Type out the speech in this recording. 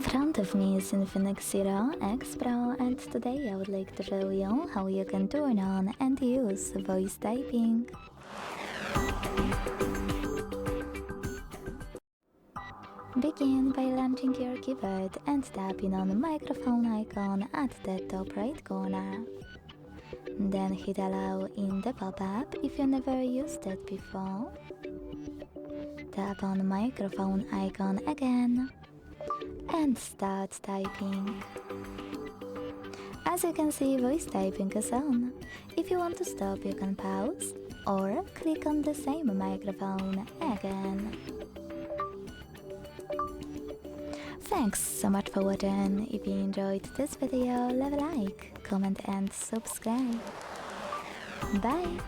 front of me is INFINIX Zero X Pro, and today I would like to show you how you can turn on and use voice typing. Begin by launching your keyboard and tapping on the microphone icon at the top right corner. Then hit allow in the pop-up if you never used it before. Tap on the microphone icon again and start typing. As you can see, voice typing is on. If you want to stop, you can pause or click on the same microphone again. Thanks so much for watching. If you enjoyed this video, leave a like, comment and subscribe. Bye!